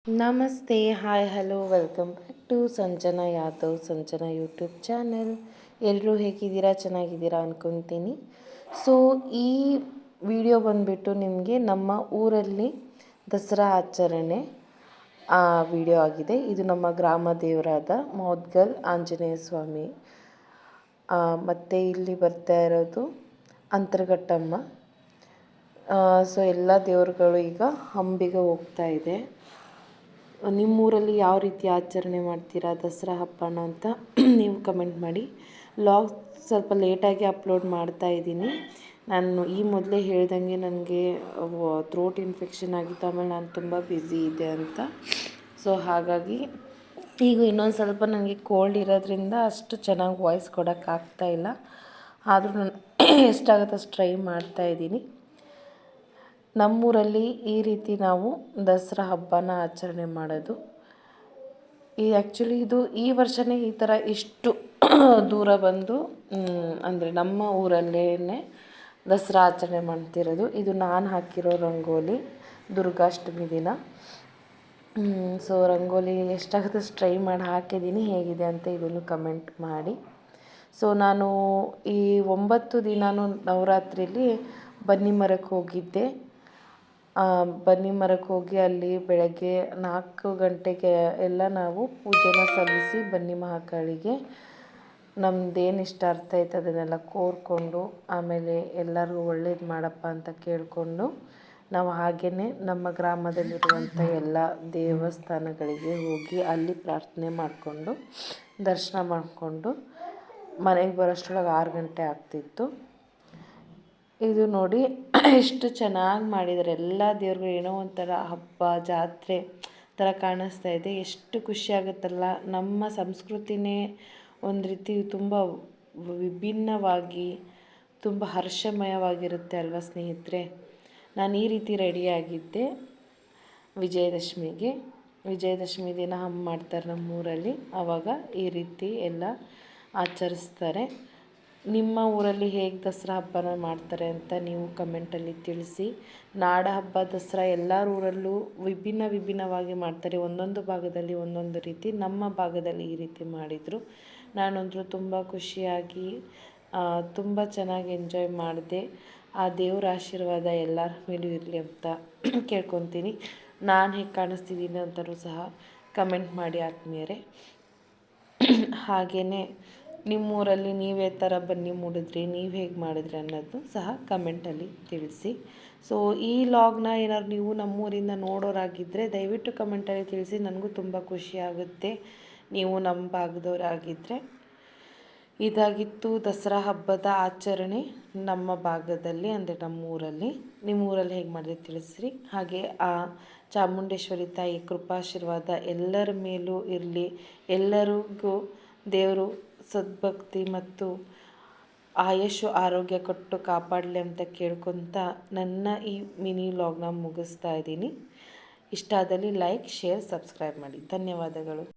ನಮಸ್ತೆ, hi, hello, welcome back to Sanjana Yadav, Sanjana YouTube channel. ಎಲ್ಲರೂ ಹೇಗಿದ್ದೀರಾ? ಚೆನ್ನಾಗಿದ್ದೀರಾ ಅಂದ್ಕೊತೀನಿ. ಸೊ ಈ ವಿಡಿಯೋ ಬಂದುಬಿಟ್ಟು ನಿಮಗೆ ನಮ್ಮ ಊರಲ್ಲಿ ದಸರಾ ಆಚರಣೆ ವಿಡಿಯೋ ಆಗಿದೆ. ಇದು ನಮ್ಮ ಗ್ರಾಮ ದೇವರಾದ ಮೌದ್ಗಲ್ ಆಂಜನೇಯ ಸ್ವಾಮಿ. ಮತ್ತು ಇಲ್ಲಿ ಬರ್ತಾ ಇರೋದು ಅಂತರಘಟ್ಟಮ್ಮ. ಸೊ ಎಲ್ಲ ದೇವರುಗಳು ಈಗ ಹಂಬಿಗೆ ಹೋಗ್ತಾ ಇದೆ. ನಿಮ್ಮೂರಲ್ಲಿ ಯಾವ ರೀತಿ ಆಚರಣೆ ಮಾಡ್ತೀರಾ ದಸರಾ ಹಬ್ಬನ ಅಂತ ನೀವು ಕಮೆಂಟ್ ಮಾಡಿ. ಲಾಗ್ ಸ್ವಲ್ಪ ಲೇಟಾಗಿ ಅಪ್ಲೋಡ್ ಮಾಡ್ತಾ ಇದ್ದೀನಿ. ನಾನು ಈ ಮೊದಲೇ ಹೇಳ್ದಂಗೆ ನನಗೆ ಥ್ರೋಟ್ ಇನ್ಫೆಕ್ಷನ್ ಆಗಿತ್ತು, ಆಮೇಲೆ ನಾನು ತುಂಬ ಬ್ಯುಸಿ ಇದೆ ಅಂತ. ಸೊ ಹಾಗಾಗಿ ಈಗ ಇನ್ನೊಂದು ಸ್ವಲ್ಪ ನನಗೆ ಕೋಲ್ಡ್ ಇರೋದ್ರಿಂದ ಅಷ್ಟು ಚೆನ್ನಾಗಿ ವಾಯ್ಸ್ ಕೊಡೋಕ್ಕಾಗ್ತಾಯಿಲ್ಲ. ಆದರೂ ನಾನು ಎಷ್ಟಾಗುತ್ತೆ ಅಷ್ಟು ಟ್ರೈ ಮಾಡ್ತಾಯಿದ್ದೀನಿ. ನಮ್ಮೂರಲ್ಲಿ ಈ ರೀತಿ ನಾವು ದಸರಾ ಹಬ್ಬನ ಆಚರಣೆ ಮಾಡೋದು. ಇದು ಈ ವರ್ಷವೇ ಈ ಥರ ಇಷ್ಟು ದೂರ ಬಂದು ಅಂದರೆ ನಮ್ಮ ಊರಲ್ಲೇ ದಸರಾ ಆಚರಣೆ ಮಾಡ್ತಿರೋದು. ಇದು ನಾನು ಹಾಕಿರೋ ರಂಗೋಲಿ ದುರ್ಗಾಷ್ಟಮಿ ದಿನ. ಸೊ ರಂಗೋಲಿ ಎಷ್ಟಾಗುತ್ತೆ ಅಷ್ಟು ಟ್ರೈ ಮಾಡಿ ಹಾಕಿದ್ದೀನಿ. ಹೇಗಿದೆ ಅಂತ ಇದನ್ನು ಕಮೆಂಟ್ ಮಾಡಿ. ಸೊ ನಾನು ಈ 9 ದಿನವೂ ನವರಾತ್ರಿಲಿ ಬನ್ನಿ ಮರಕ್ಕೆ ಹೋಗಿದ್ದೆ. ಬನ್ನಿ ಮರಕ್ಕೆ ಹೋಗಿ ಅಲ್ಲಿ ಬೆಳಗ್ಗೆ 4 ಗಂಟೆಗೆ ಎಲ್ಲ ನಾವು ಪೂಜೆನ ಸಲ್ಲಿಸಿ ಬನ್ನಿ ಮಹಾಕಾಳಿಗೆ ನಮ್ಮದೇನು ಇಷ್ಟ ಅರ್ಥ ಐತೆ ಅದನ್ನೆಲ್ಲ ಕೋರ್ಕೊಂಡು, ಆಮೇಲೆ ಎಲ್ಲರಿಗೂ ಒಳ್ಳೇದು ಮಾಡಪ್ಪ ಅಂತ ಕೇಳಿಕೊಂಡು ನಾವು ಹಾಗೆಯೇ ನಮ್ಮ ಗ್ರಾಮದಲ್ಲಿರುವಂಥ ಎಲ್ಲ ದೇವಸ್ಥಾನಗಳಿಗೆ ಹೋಗಿ ಅಲ್ಲಿ ಪ್ರಾರ್ಥನೆ ಮಾಡಿಕೊಂಡು ದರ್ಶನ ಮಾಡಿಕೊಂಡು ಮನೆಗೆ ಬರೋಷ್ಟರೊಳಗೆ 6 ಗಂಟೆ ಆಗ್ತಿತ್ತು. ಇದು ನೋಡಿ ಎಷ್ಟು ಚೆನ್ನಾಗಿ ಮಾಡಿದ್ದಾರೆ. ಎಲ್ಲ ದೇವ್ರಿಗೂ ಏನೋ ಒಂಥರ ಹಬ್ಬ ಜಾತ್ರೆ ಥರ ಕಾಣಿಸ್ತಾ ಇದೆ. ಎಷ್ಟು ಖುಷಿಯಾಗುತ್ತಲ್ಲ. ನಮ್ಮ ಸಂಸ್ಕೃತಿನೇ ಒಂದು ರೀತಿ ತುಂಬ ವಿಭಿನ್ನವಾಗಿ ತುಂಬ ಹರ್ಷಮಯವಾಗಿರುತ್ತೆ ಅಲ್ವಾ ಸ್ನೇಹಿತರೆ. ನಾನು ಈ ರೀತಿ ರೆಡಿಯಾಗಿದ್ದೆ ವಿಜಯದಶಮಿಗೆ. ವಿಜಯದಶಮಿ ದಿನ ಹಮ್ಮು ಮಾಡ್ತಾರೆ ನಮ್ಮೂರಲ್ಲಿ. ಆವಾಗ ಈ ರೀತಿ ಎಲ್ಲ ಆಚರಿಸ್ತಾರೆ. ನಿಮ್ಮ ಊರಲ್ಲಿ ಹೇಗೆ ದಸರಾ ಹಬ್ಬನ ಮಾಡ್ತಾರೆ ಅಂತ ನೀವು ಕಮೆಂಟಲ್ಲಿ ತಿಳಿಸಿ. ನಾಡ ಹಬ್ಬ ದಸರಾ ಎಲ್ಲರ ಊರಲ್ಲೂ ವಿಭಿನ್ನವಾಗಿ ಮಾಡ್ತಾರೆ. ಒಂದೊಂದು ಭಾಗದಲ್ಲಿ ಒಂದೊಂದು ರೀತಿ. ನಮ್ಮ ಭಾಗದಲ್ಲಿ ಈ ರೀತಿ ಮಾಡಿದರು. ನಾನಂತೂ ತುಂಬ ಖುಷಿಯಾಗಿ ತುಂಬ ಚೆನ್ನಾಗಿ ಎಂಜಾಯ್ ಮಾಡಿದೆ. ಆ ದೇವರ ಆಶೀರ್ವಾದ ಎಲ್ಲರ ಮೇಲೂ ಇರಲಿ ಅಂತ ಕೇಳ್ಕೊತೀನಿ. ನಾನು ಹೇಗೆ ಕಾಣಿಸ್ತಿದ್ದೀನಿ ಅಂತಲೂ ಸಹ ಕಮೆಂಟ್ ಮಾಡಿ ಆದ್ಮೇಲೆ. ಹಾಗೆಯೇ ನಿಮ್ಮೂರಲ್ಲಿ ನೀವು ಯಾವ ಥರ ಬನ್ನಿ ಮೂಡಿದ್ರಿ, ನೀವು ಹೇಗೆ ಮಾಡಿದ್ರಿ ಅನ್ನೋದು ಸಹ ಕಮೆಂಟಲ್ಲಿ ತಿಳಿಸಿ. ಸೊ ಈ ಲಾಗ್ನ ಏನಾದ್ರು ನೀವು ನಮ್ಮೂರಿಂದ ನೋಡೋರಾಗಿದ್ದರೆ ದಯವಿಟ್ಟು ಕಮೆಂಟಲ್ಲಿ ತಿಳಿಸಿ. ನನಗೂ ತುಂಬ ಖುಷಿಯಾಗುತ್ತೆ ನೀವು ನಮ್ಮ ಭಾಗದವರಾಗಿದ್ದರೆ. ಇದಾಗಿತ್ತು ದಸರಾ ಹಬ್ಬದ ಆಚರಣೆ ನಮ್ಮ ಭಾಗದಲ್ಲಿ, ಅಂದರೆ ನಮ್ಮೂರಲ್ಲಿ. ನಿಮ್ಮೂರಲ್ಲಿ ಹೇಗೆ ಮಾಡಿದ್ರೆ ತಿಳಿಸ್ರಿ. ಹಾಗೆ ಆ ಚಾಮುಂಡೇಶ್ವರಿ ತಾಯಿ ಕೃಪಾಶೀರ್ವಾದ ಎಲ್ಲರ ಮೇಲೂ ಇರಲಿ. ಎಲ್ಲರಿಗೂ ದೇವರು ಸದ್ಭಕ್ತಿ ಮತ್ತು ಆಯುಷು ಆರೋಗ್ಯ ಕೊಟ್ಟು ಕಾಪಾಡಲಿ ಅಂತ ಕೇಳ್ಕೊತ ನನ್ನ ಈ ಮಿನಿ ವ್ಲಾಗ್ನ ಮುಗಿಸ್ತಾ ಇದ್ದೀನಿ. ಇಷ್ಟ ಆದಲ್ಲಿ ಲೈಕ್, ಶೇರ್, ಸಬ್ಸ್ಕ್ರೈಬ್ ಮಾಡಿ. ಧನ್ಯವಾದಗಳು.